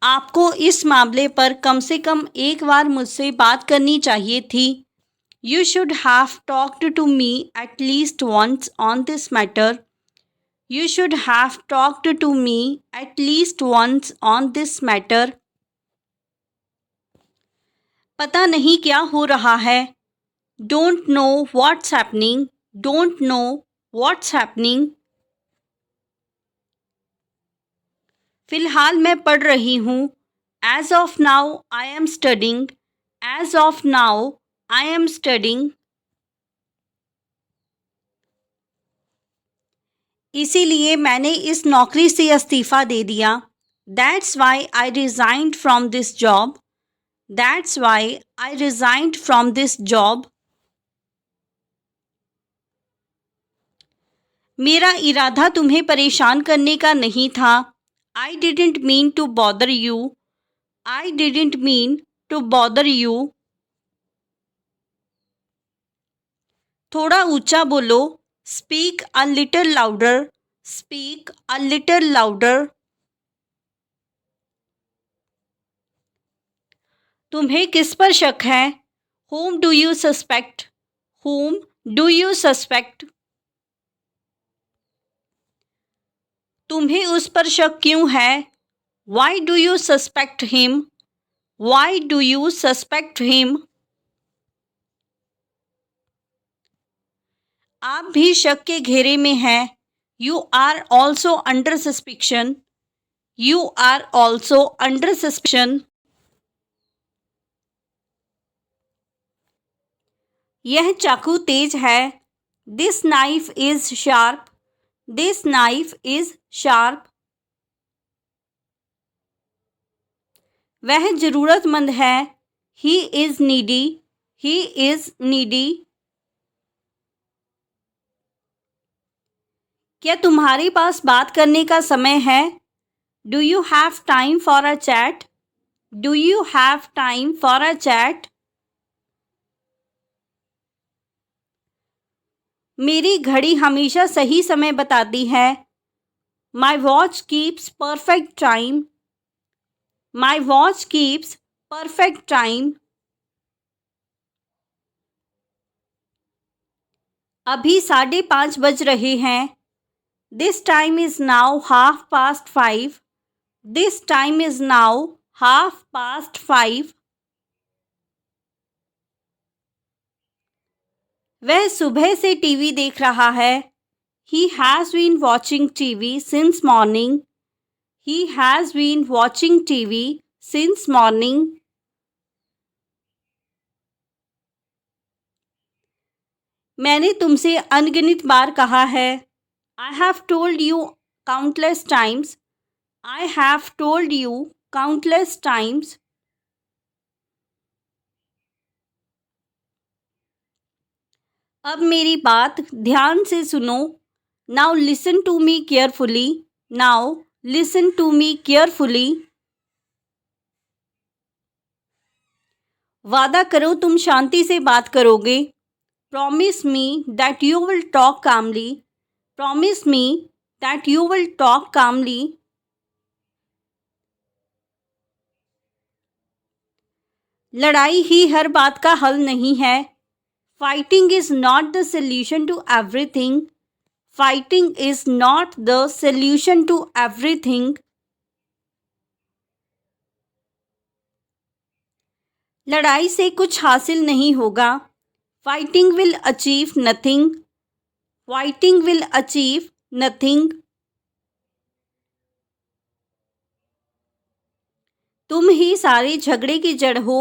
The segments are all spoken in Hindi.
आपको इस मामले पर कम से कम एक बार मुझसे बात करनी चाहिए थी। You should have talked to me at least once on this matter. You should have talked to me at least once on this matter. पता नहीं क्या हो रहा है। Don't know what's happening. Don't know what's happening. फिलहाल मैं पढ़ रही हूँ। As of now, I am studying. As of now, I am studying. इसीलिए मैंने इस नौकरी से इस्तीफ़ा दे दिया। That's why I resigned from this job. That's why I resigned from this job. मेरा इरादा तुम्हें परेशान करने का नहीं था। I didn't mean to bother you. I didn't mean to bother you. थोड़ा ऊंचा बोलो। Speak a little louder. Speak a little louder. तुम्हें किस पर शक है? Whom do you suspect? Whom do you suspect? तुम्हें उस पर शक क्यों है? Why do you suspect him? Why do you suspect him? आप भी शक के घेरे में हैं। You are also under suspicion. You are also under suspicion. यह चाकू तेज है। This knife is sharp. This knife is sharp. वह ज़रूरतमंद है। He is needy. He is needy. क्या तुम्हारे पास बात करने का समय है? Do you have time for a chat? Do you have time for a chat? मेरी घड़ी हमेशा सही समय बताती है। My watch keeps perfect time. My watch keeps perfect time. अभी 5:30 बज रहे हैं। This time is now 5:30. This time is now 5:30. वह सुबह से टीवी देख रहा है। He has been watching TV since morning. He has been watching TV since morning. मैंने तुमसे अनगिनत बार कहा है। I have told you countless times. I have told you countless times. अब मेरी बात ध्यान से सुनो। Now listen to me carefully. Now listen to me carefully. वादा करो तुम शांति से बात करोगे। Promise me that you will talk calmly. Promise me that you will talk calmly. लड़ाई ही हर बात का हल नहीं है। Fighting is not the solution to everything. Fighting is not the solution to everything. लड़ाई से कुछ हासिल नहीं होगा। Fighting will achieve nothing. Fighting will achieve nothing. तुम ही सारे झगड़े की जड़ हो।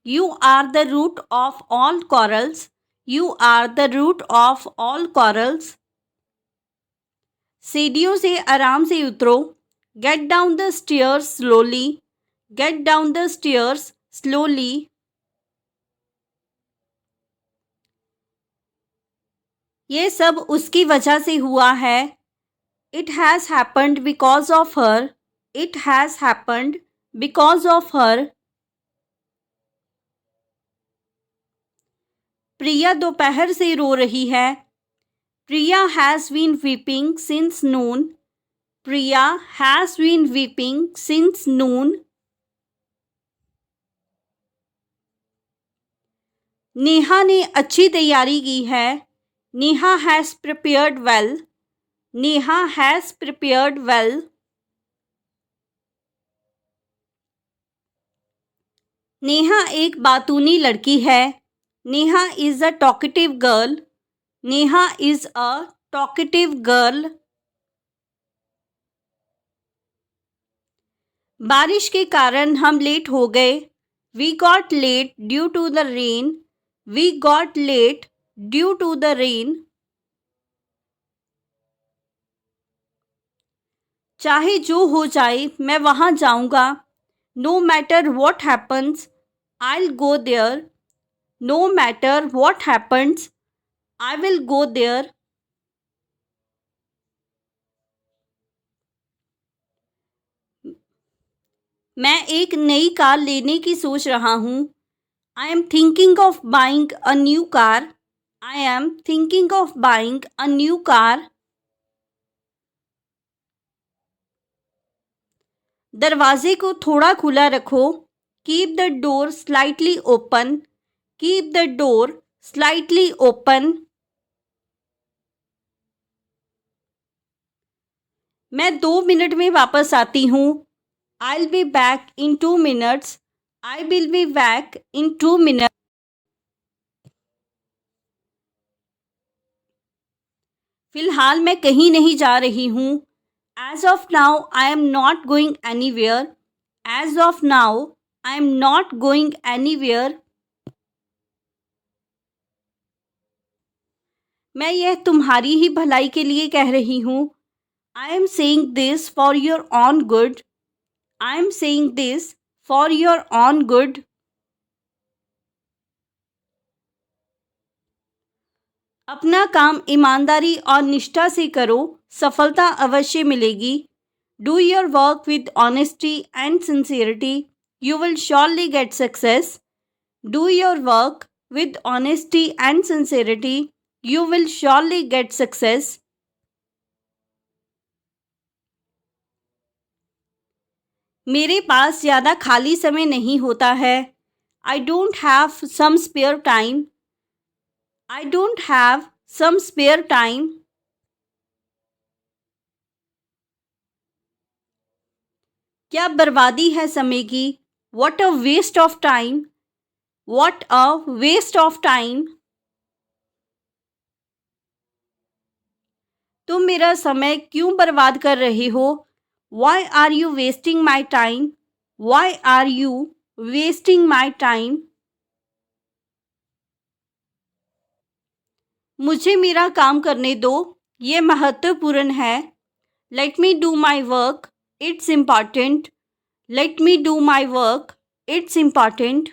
You are the root of all quarrels. You are the root of all quarrels. सीढ़ियों से आराम से उतरो। Get down the stairs slowly. Get down the stairs slowly. ये सब उसकी वजह से हुआ है। It has happened because of her. It has happened because of her. प्रिया दोपहर से रो रही है। Priya has been weeping since noon. Priya has been weeping since noon. Neha ने अच्छी तैयारी की है। Neha has prepared well. Neha has prepared well. Neha एक बातूनी लड़की है। Neha is a talkative girl. Neha is a talkative girl. बारिश के कारण हम लेट हो गए। We got late due to the rain. We got late due to the rain. चाहे जो हो जाए मैं वहाँ जाऊँगा। No matter what happens I will go there. No matter what happens I will go there. मैं एक नई कार लेने की सोच रहा हूँ। I am thinking of buying a new car. I am thinking of buying a new car. दरवाजे को थोड़ा खुला रखो। Keep the door slightly open. Keep the door slightly open. मैं 2 मिनट में वापस आती हूँ। I will be back in 2 minutes. I will be back in 2 minutes. फिलहाल मैं कहीं नहीं जा रही हूँ। As of now I am not going anywhere. As of now I am not going anywhere. मैं यह तुम्हारी ही भलाई के लिए कह रही हूँ। I am saying this for your on good. I am saying this for your on good. अपना काम ईमानदारी और निष्ठा से करो, सफलता अवश्य मिलेगी। Do your work with honesty and sincerity, you will surely get success. Do your work with honesty and sincerity, you will surely get success. मेरे पास ज़्यादा खाली समय नहीं होता है। I don't have some spare time. I don't have some spare time. क्या बर्बादी है समय की। What a waste of time. What a waste of time. तुम मेरा समय क्यों बर्बाद कर रहे हो। Why are you wasting my time. Why are you wasting my time. मुझे मेरा काम करने दो, ये महत्वपूर्ण है। Let me do my work, it's important. Let me do my work, it's important.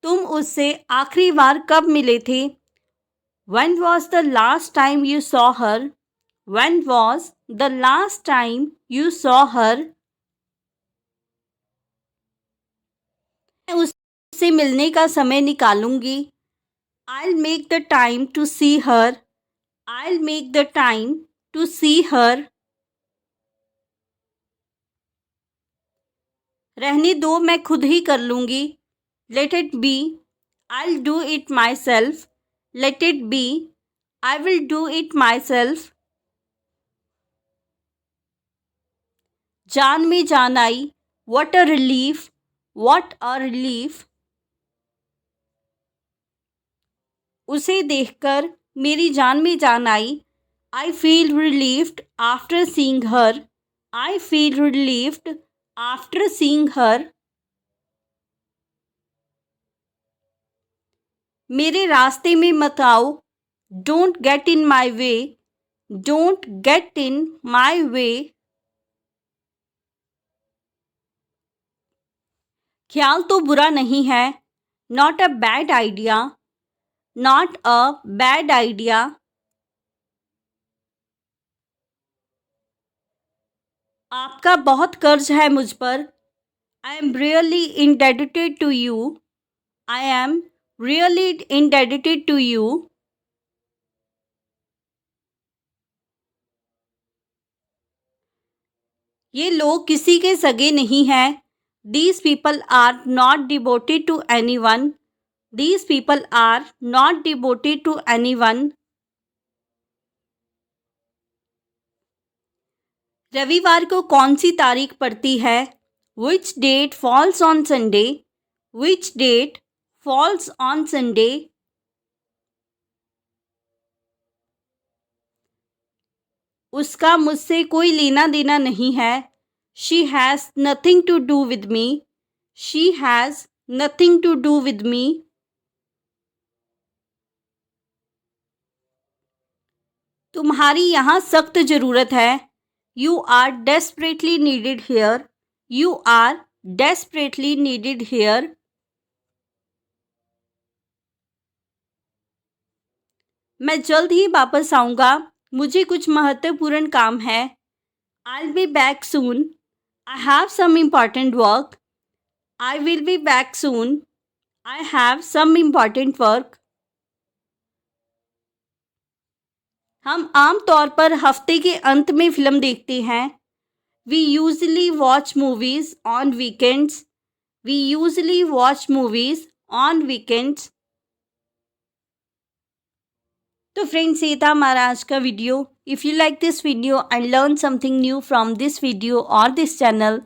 तुम उससे आखिरी बार कब मिले थे। When was the last time you saw her? When was the last time you saw her? मैं उससे मिलने का समय निकालूंगी। I'll make the time to see her. I'll make the time to see her. रहने दो, मैं खुद ही कर लूंगी। Let it be. I'll do it myself. Let it be. I will do it myself. जान में जान आई। What a relief. What a relief. उसे देखकर मेरी जान में जान आई। I feel relieved after seeing her. I feel relieved after seeing her. मेरे रास्ते में मत आओ। Don't get in my way. Don't get in my way. ख्याल तो बुरा नहीं है। Not a bad idea. Not a bad idea. आपका बहुत कर्ज है मुझ पर। I am really indebted to you. I am really indebted to you. ये लोग किसी के सगे नहीं हैं। These people are not devoted to anyone. These people are not devoted to anyone. रविवार को कौन सी तारीख पड़ती है? Which date falls on Sunday? Which date falls on Sunday? उसका मुझसे कोई लेना देना नहीं है. She has nothing to do with me. She has nothing to do with me. तुम्हारी यहाँ सख्त ज़रूरत है. You are desperately needed here. You are desperately needed here. मैं जल्द ही वापस आऊँगा. मुझे कुछ महत्वपूर्ण काम है. I'll be back soon. I have some important work. I will be back soon. I have some important work. हम आम तौर पर हफ्ते के अंत में फ़िल्म देखते हैं. We usually watch movies on weekends. We usually watch movies on weekends. तो फ्रेंड्स, ये था हमारा आज का video. If you like this video and learn something new from this video और this channel,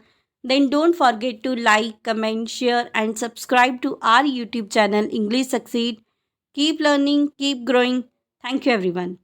then don't forget to like, comment, share and subscribe to our YouTube channel English Succeed. Keep learning, keep growing. Thank you everyone.